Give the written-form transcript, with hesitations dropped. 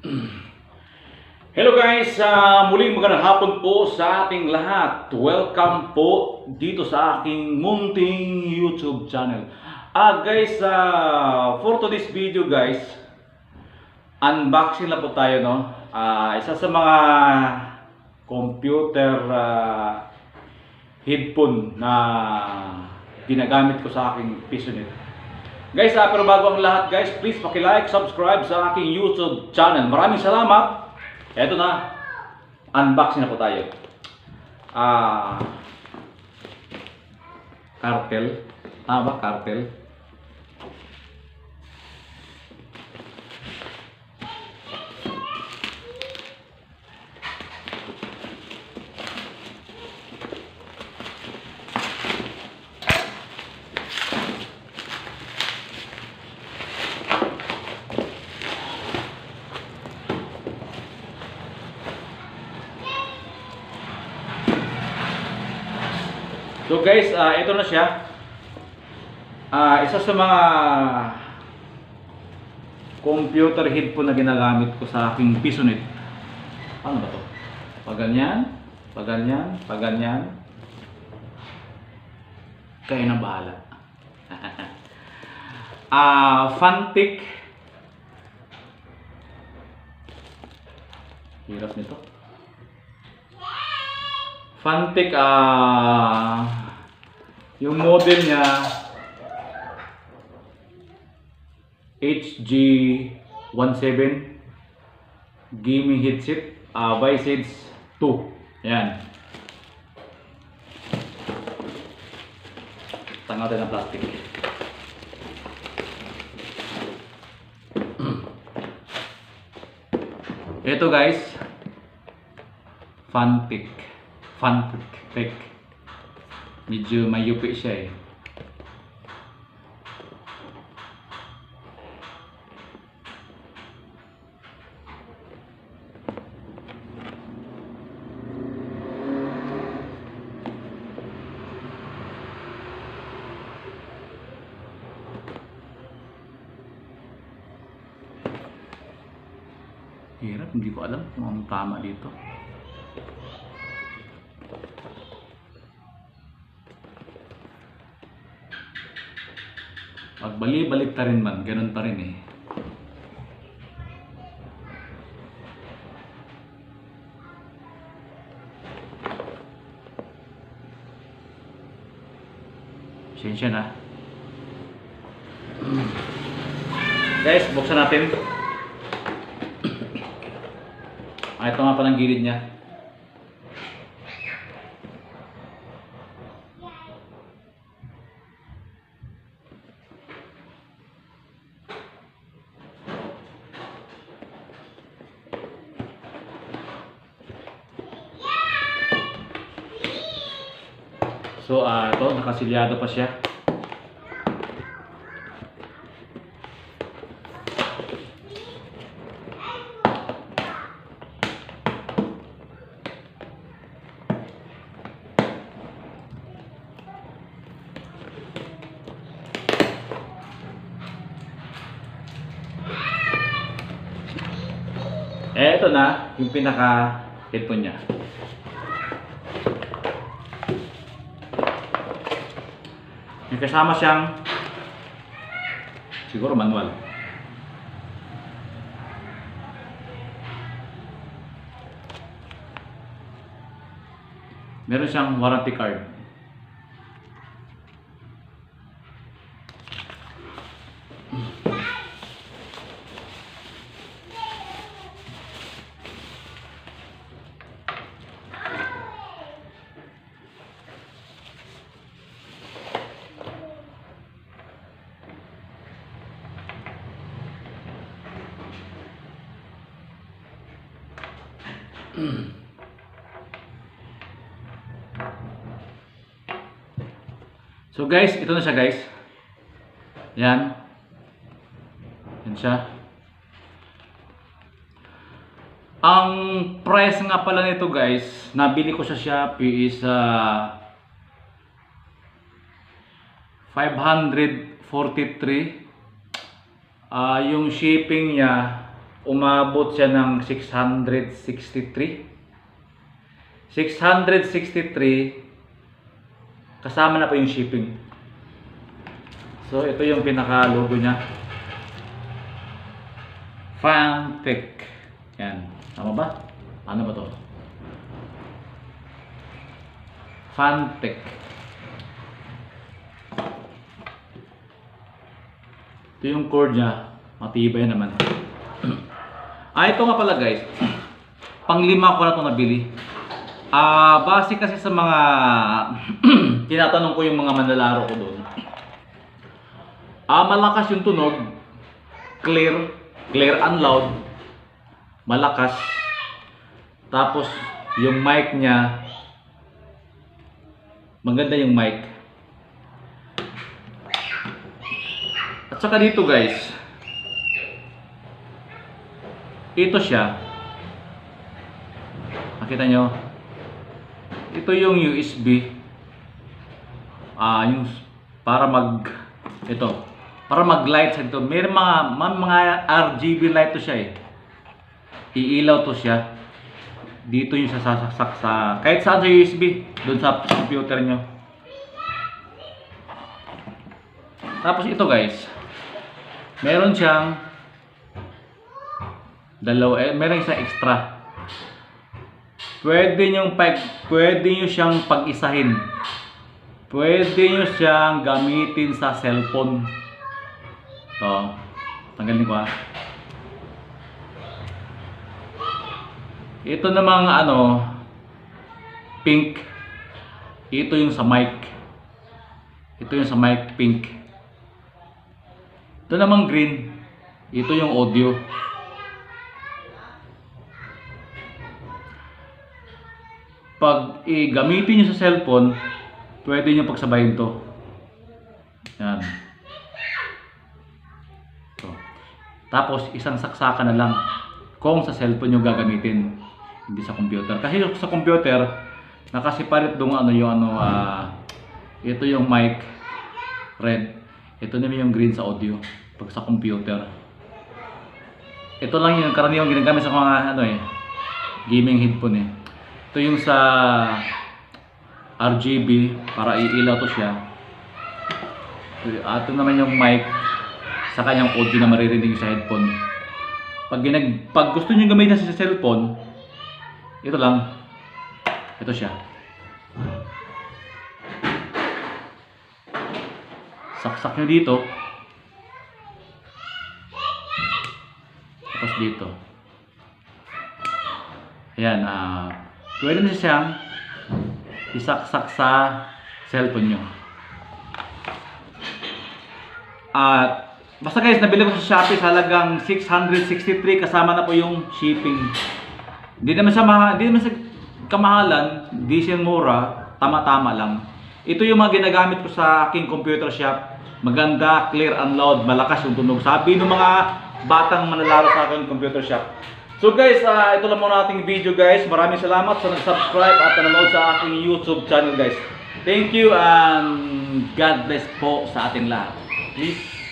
Hello guys, muling magandang hapon po sa ating lahat. Welcome po dito sa aking munting YouTube channel. Guys, for today's video guys, unboxing lang po tayo, no? Isa sa mga computer headphone na ginagamit ko sa aking PisoNet. Guys, pero bago ang lahat guys, please paki-like, subscribe sa aking YouTube channel. Maraming salamat. Eto na, unboxing na po tayo. Cartel. Ba? Cartel. So guys, ito na siya. Isa sa mga computer headphone na ginagamit ko sa aking PisoNet. Ano ba to? Pag ganyan, pag ganyan, pag ganyan. Kayo na bahala. Fantic. Hirap nito. Fantic, yung model niya HG17 gaming headset, Visage 2. Yan. Tanggal tayo ng plastic. Ito guys, Fantic. Fantic. Medyo mayupi siya eh. Hirap, hindi ko alam kung ang tama dito. Pag bali-balik ta rin man, ganun pa rin eh. Pasensya na. Guys, buksan natin. Ito nga pa ng gilid niya. So, ito, nakasilyado pa siya. Ito na, yung pinaka-headphone niya. May kasama siyang siguro manual. Meron siyang warranty card. So guys, ito na siya guys. Yan. Yan siya. Ang price nga pala nito guys, nabili ko sa Shopee is 543. Yung shipping niya umabot siya ng 663. 663 kasama na po yung shipping. So ito yung pinaka logo niya. Fantech. Yan. Tama ba? Ano ba to? Fantech. Ito yung cord niya. Matibay naman. Ito nga pala guys. Panglima ko na ito nabili. Base kasi sa mga tinatanong ko yung mga manlalaro ko doon. Malakas yung tunog. Clear and loud. Malakas. Tapos yung mic niya, maganda yung mic. At saka dito guys, ito siya. Nakita nyo? Ito yung USB. Yung para mag-light sa ito. May mga RGB light to siya eh. Iilaw to siya. Dito yung sasaksak sa kahit saan sa USB, doon sa computer nyo. Tapos ito guys, meron siyang meron isang extra. Pwede nyo siyang pag-isahin. Pwede nyo siyang gamitin sa cellphone. Ito, tanggalin ko ha. Ito namang pink. Ito yung sa mic. Ito yung sa mic, pink. Ito namang green. Ito yung audio. Pag gamitin nyo sa cellphone, pwede nyo pagsabayin to. Yan. So. Tapos isang saksakan na lang kung sa cellphone nyo gagamitin, hindi sa computer. Kasi sa computer, nakasiparit doon ito yung mic, red. Ito naman yung green sa audio. Pag sa computer. Ito lang yung karaniwang ginagamit sa mga gaming headphone eh. Ito yung sa RGB para iilaw to siya. Ito naman yung mic sa kanyang audio na maririnig sa headphone. Pag gusto niyo gamitin sa cellphone, ito lang. Ito siya. Saksak nyo dito. Tapos dito. Ayan, pwede na siyang isaksak sa cellphone nyo. Basta guys, nabili ko sa Shopee sa halagang 663 kasama na po yung shipping. Hindi naman siya kamahalan, hindi siya mura, tama-tama lang. Ito yung mga ginagamit ko sa aking computer shop. Maganda, clear and loud, malakas yung tunog. Sabi ng mga batang manlalaro sa aking computer shop. So guys, ito lang muna ating video guys. Maraming salamat sa nag-subscribe at nanonood sa aking YouTube channel guys. Thank you and God bless po sa ating lahat. Please.